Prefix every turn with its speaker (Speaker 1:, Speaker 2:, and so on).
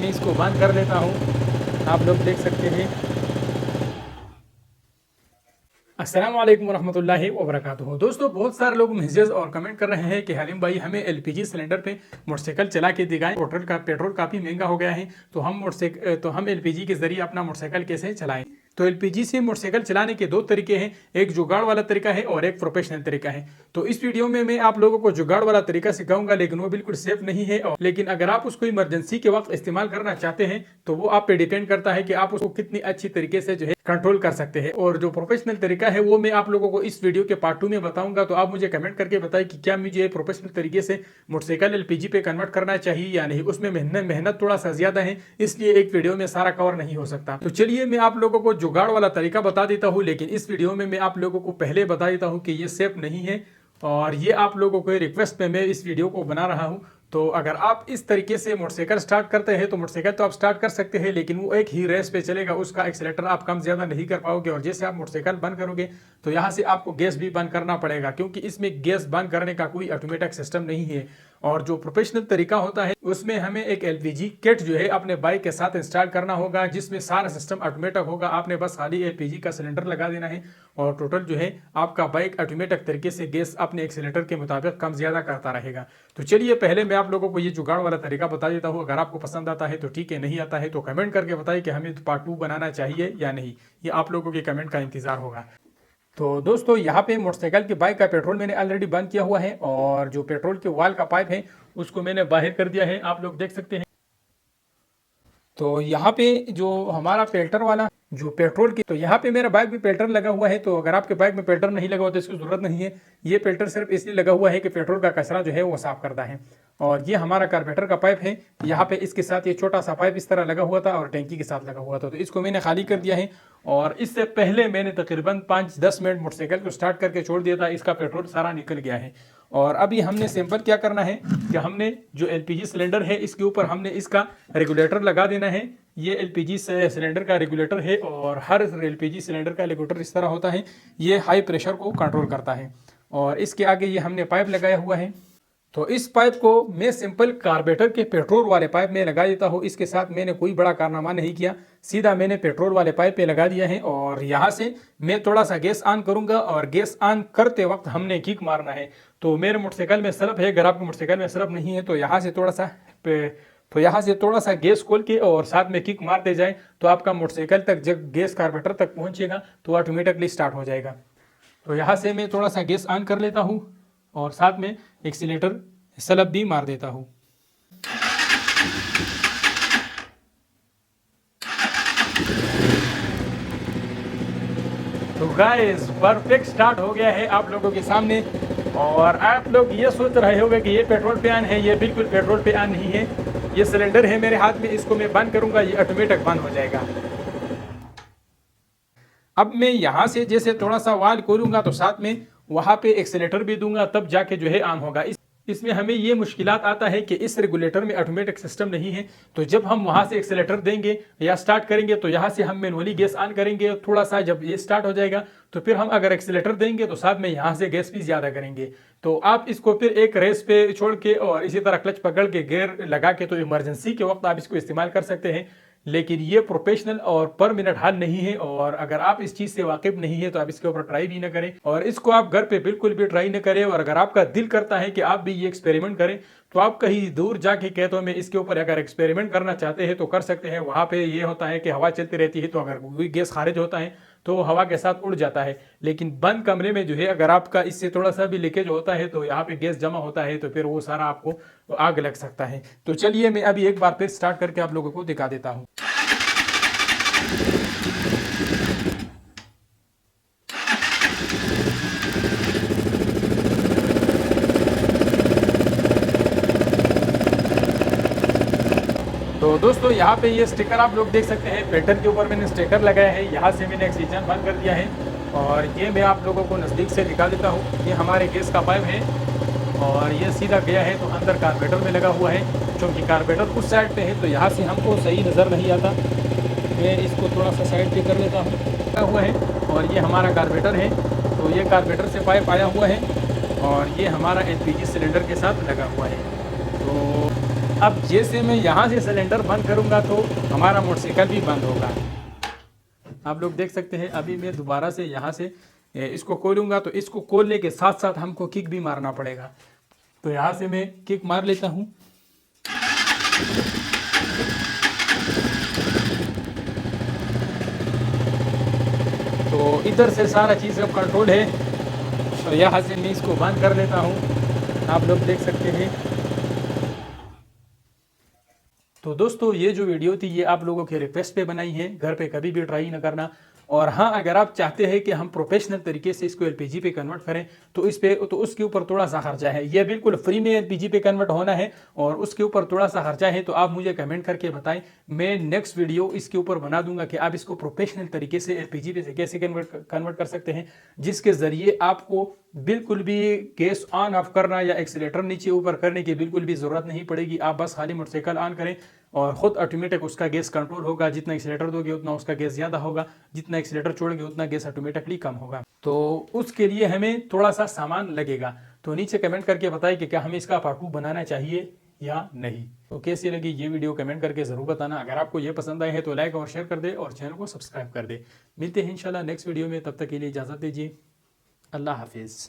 Speaker 1: मैं इसको बंद कर लेता हूँ। आप लोग देख सकते हैं। अस्सलाम वालेकुम वरहमतुल्लाहि वबरकातुहू। दोस्तों, बहुत सारे लोग मैसेज और कमेंट कर रहे हैं कि हलीम भाई हमें एलपीजी सिलेंडर पे मोटरसाइकिल चला के दिखाएं, पेट्रोल काफ़ी महंगा हो गया है, तो हम एलपीजी के जरिए अपना मोटरसाइकिल कैसे चलाएं। तो एलपीजी से मोटरसाइकिल चलाने के दो तरीके हैं, एक जुगाड़ वाला तरीका है और एक प्रोफेशनल तरीका है। तो इस वीडियो में मैं आप लोगों को जुगाड़ वाला तरीका सिखाऊंगा, लेकिन वो बिल्कुल सेफ नहीं है। लेकिन अगर आप उसको इमरजेंसी के वक्त इस्तेमाल करना चाहते हैं तो वो आप पे डिपेंड करता है कि आप उसको कितनी अच्छी तरीके से जो है कंट्रोल कर सकते हैं। और जो प्रोफेशनल तरीका है वो मैं आप लोगों को इस वीडियो के पार्ट 2 में बताऊंगा। तो आप मुझे कमेंट करके बताएं कि क्या मुझे प्रोफेशनल तरीके से मोटरसाइकिल एलपीजी पे कन्वर्ट करना चाहिए या नहीं। उसमें मेहनत थोड़ा सा ज्यादा है, इसलिए एक वीडियो में सारा कवर नहीं हो सकता। तो चलिए मैं आप लोगों को जुगाड़ वाला तरीका बता देता हूँ, लेकिन इस वीडियो में मैं आप लोगों को पहले बता देता हूँ कि ये सेफ नहीं है और ये आप लोगों को रिक्वेस्ट पे मैं इस वीडियो को बना रहा हूँ। तो अगर आप इस तरीके से मोटरसाइकिल स्टार्ट करते हैं तो मोटरसाइकिल तो आप स्टार्ट कर सकते हैं, लेकिन वो एक ही रेस पे चलेगा, उसका एक्सीलेटर आप कम ज़्यादा नहीं कर पाओगे। और जैसे आप मोटरसाइकिल बंद करोगे तो यहाँ से आपको गैस भी बंद करना पड़ेगा, क्योंकि इसमें गैस बंद करने का कोई ऑटोमेटिक सिस्टम नहीं है। और जो प्रोफेशनल तरीका होता है उसमें हमें एक एलपीजी किट जो है अपने बाइक के साथ इंस्टॉल करना होगा, जिसमें सारा सिस्टम ऑटोमेटिक होगा। आपने बस खाली एलपीजी का सिलेंडर लगा देना है और टोटल जो है आपका बाइक ऑटोमेटिक तरीके से गैस अपने एक्सीलेटर के मुताबिक कम ज़्यादा करता रहेगा। तो चलिए पहले मैं आप लोगों को ये जुगाड़ वाला तरीका बता देता हूँ। अगर आपको पसंद आता है तो ठीक है, नहीं आता है तो कमेंट करके बताइए कि हमें पार्ट 2 बनाना चाहिए या नहीं। ये आप लोगों के कमेंट का इंतजार होगा। तो दोस्तों, यहाँ पे मोटरसाइकिल की बाइक का पेट्रोल मैंने ऑलरेडी बंद किया हुआ है और जो पेट्रोल के वाल का पाइप है उसको मैंने बाहर कर दिया है, आप लोग देख सकते हैं। तो यहाँ पे जो हमारा फिल्टर वाला जो पेट्रोल की, तो यहाँ पे मेरा बाइक में फिल्टर लगा हुआ है। तो अगर आपके बाइक में फिल्टर नहीं लगा हुआ तो इसकी जरूरत नहीं है। ये फिल्टर सिर्फ इसलिए लगा हुआ है कि पेट्रोल का कचरा जो है वो साफ करता है। और ये हमारा कार्बोरेटर का पाइप है, यहाँ पे इसके साथ ये छोटा सा पाइप इस तरह लगा हुआ था और टैंकी के साथ लगा हुआ था। तो इसको मैंने खाली कर दिया है और इससे पहले मैंने तकरीबन 5-10 मिनट मोटरसाइकिल को स्टार्ट करके छोड़ दिया था। इसका पेट्रोल सारा निकल गया है। और अभी हमने सिंपल क्या करना है कि हमने जो एलपीजी सिलेंडर है इसके ऊपर हमने इसका रेगुलेटर लगा देना है। ये एलपीजी सिलेंडर का रेगुलेटर है और हर एलपीजी सिलेंडर का रेगुलेटर इस तरह होता है। ये हाई प्रेशर को कंट्रोल करता है और इसके आगे ये हमने पाइप लगाया हुआ है। तो इस पाइप को मैं सिंपल कार्बोरेटर के पेट्रोल वाले पाइप में लगा देता हूँ। इसके साथ मैंने कोई बड़ा कारनामा नहीं किया, सीधा मैंने पेट्रोल वाले पाइप पे लगा दिया है। और यहाँ से मैं थोड़ा सा गैस ऑन करूंगा और गैस ऑन करते वक्त हमने किक मारना है। तो मेरे मोटरसाइकिल में सरफ है, अगर आपके मोटरसाइकिल में सरफ नहीं है तो यहाँ से थोड़ा सा गैस खोल के और साथ में किक मारते जाए तो आपका मोटरसाइकिल तक जब गैस कार्बोरेटर तक पहुँचेगा तो ऑटोमेटिकली स्टार्ट हो जाएगा। तो यहाँ से मैं थोड़ा सा गैस ऑन कर लेता हूँ और साथ में एक्सीलेटर स्लप भी मार देता हूँ। तो गाइस, परफेक्ट स्टार्ट हो गया है आप लोगों के सामने। और आप लोग ये सोच रहे होंगे कि ये पेट्रोल पे ऑन है, ये बिल्कुल पेट्रोल पे ऑन नहीं है। ये सिलेंडर है मेरे हाथ में, इसको मैं बंद करूंगा, ये ऑटोमेटिक बंद हो जाएगा। अब मैं यहाँ से जैसे थोड़ा सा वाल खोलूंगा तो साथ में वहां पे एक्सीलेटर भी दूंगा, तब जाके जो है ऑन होगा। इसमें हमें ये मुश्किलात आता है कि इस रेगुलेटर में ऑटोमेटिक सिस्टम नहीं है। तो जब हम वहां से एक्सीलेटर देंगे या स्टार्ट करेंगे तो यहाँ से हम मैनुअली गैस ऑन करेंगे। थोड़ा सा जब ये स्टार्ट हो जाएगा तो फिर हम अगर एक्सीलेटर देंगे तो साथ में यहाँ से गैस भी ज़्यादा करेंगे। तो आप इसको फिर एक रेस पे छोड़ के और इसी तरह क्लच पकड़ के गियर लगा के तो इमरजेंसी के वक्त आप इसको इस्तेमाल कर सकते हैं। लेकिन ये प्रोफेशनल और पर मिनट हल नहीं है। और अगर आप इस चीज़ से वाकिफ नहीं है तो आप इसके ऊपर ट्राई भी ना करें और इसको आप घर पे बिल्कुल भी ट्राई ना करें। और अगर आपका दिल करता है कि आप भी ये एक्सपेरिमेंट करें तो आप कहीं दूर जाके खेतों में इसके ऊपर अगर एक्सपेरिमेंट करना चाहते हैं तो कर सकते हैं। वहाँ पे ये होता है कि हवा चलती रहती है, तो अगर कोई गैस खारिज होता है तो हवा के साथ उड़ जाता है। लेकिन बंद कमरे में जो है अगर आपका इससे थोड़ा सा भी लीकेज होता है तो यहाँ पे गैस जमा होता है, तो फिर वो सारा आपको आग लग सकता है। तो चलिए मैं अभी एक बार फिर स्टार्ट करके आप लोगों को दिखा देता हूँ। तो दोस्तों, यहाँ पे ये स्टिकर आप लोग देख सकते हैं, फिल्टर के ऊपर मैंने स्टिकर लगाया है। यहाँ से मैंने ऑक्सीजन बंद कर दिया है और ये मैं आप लोगों को नज़दीक से दिखा देता हूँ। ये हमारे गैस का पाइप है और ये सीधा गया है तो अंदर कार्बोरेटर में लगा हुआ है। क्योंकि कार्बोरेटर उस साइड पे है तो यहाँ से हमको सही नज़र नहीं आता। मैं इसको थोड़ा सा साइड पे कर लेता हूँ। लगा हुआ है और ये हमारा कार्बोरेटर है। तो ये कार्बोरेटर से पाइप आया हुआ है और ये हमारा एलपीजी सिलेंडर के साथ लगा हुआ है। तो अब जैसे मैं यहाँ से सिलेंडर बंद करूँगा तो हमारा मोटरसाइकिल भी बंद होगा। आप लोग देख सकते हैं। अभी मैं दोबारा से यहाँ से इसको खोलूँगा तो इसको खोलने के साथ साथ हमको किक भी मारना पड़ेगा। तो यहाँ से मैं किक मार लेता हूँ। तो इधर से सारा चीज़ अब कंट्रोल है। तो यहाँ से मैं इसको बंद कर लेता हूँ। आप लोग देख सकते हैं। तो दोस्तों ये जो वीडियो थी ये आप लोगों के रिक्वेस्ट पे बनाई है, घर पे कभी भी ट्राई ना करना। और हाँ, अगर आप चाहते हैं कि हम प्रोफेशनल तरीके से इसको एलपीजी पे कन्वर्ट करें तो उसके ऊपर थोड़ा सा खर्चा है। ये बिल्कुल फ्री में एलपीजी पे कन्वर्ट होना है और उसके ऊपर थोड़ा सा खर्चा है। तो आप मुझे कमेंट करके बताएं, मैं नेक्स्ट वीडियो इसके ऊपर बना दूंगा कि आप इसको प्रोफेशनल तरीके से एलपीजी पे कैसे कन्वर्ट कर सकते हैं, जिसके ज़रिए आपको बिल्कुल भी गैस ऑन ऑफ करना या एक्सीलेटर नीचे ऊपर करने की बिल्कुल भी ज़रूरत नहीं पड़ेगी। आप बस खाली मोटरसाइकिल ऑन करें और ख़ुद ऑटोमेटिक उसका गैस कंट्रोल होगा। जितना एक्सीलेटर दोगे उतना उसका गैस ज़्यादा होगा, जितना एक्सीलेटर छोड़ोगे उतना गैस ऑटोमेटिकली कम होगा। तो उसके लिए हमें थोड़ा सा सामान लगेगा। तो नीचे कमेंट करके बताएं कि क्या हमें इसका पार्ट 2 बनाना चाहिए या नहीं। तो कैसी लगी ये वीडियो कमेंट करके ज़रूर बताना। अगर आपको ये पसंद आए है तो लाइक और शेयर कर दे और चैनल को सब्सक्राइब कर दे। मिलते हैं इंशाल्लाह नेक्स्ट वीडियो में, तब तक के लिए इजाज़त दीजिए। अल्लाह हाफिज़।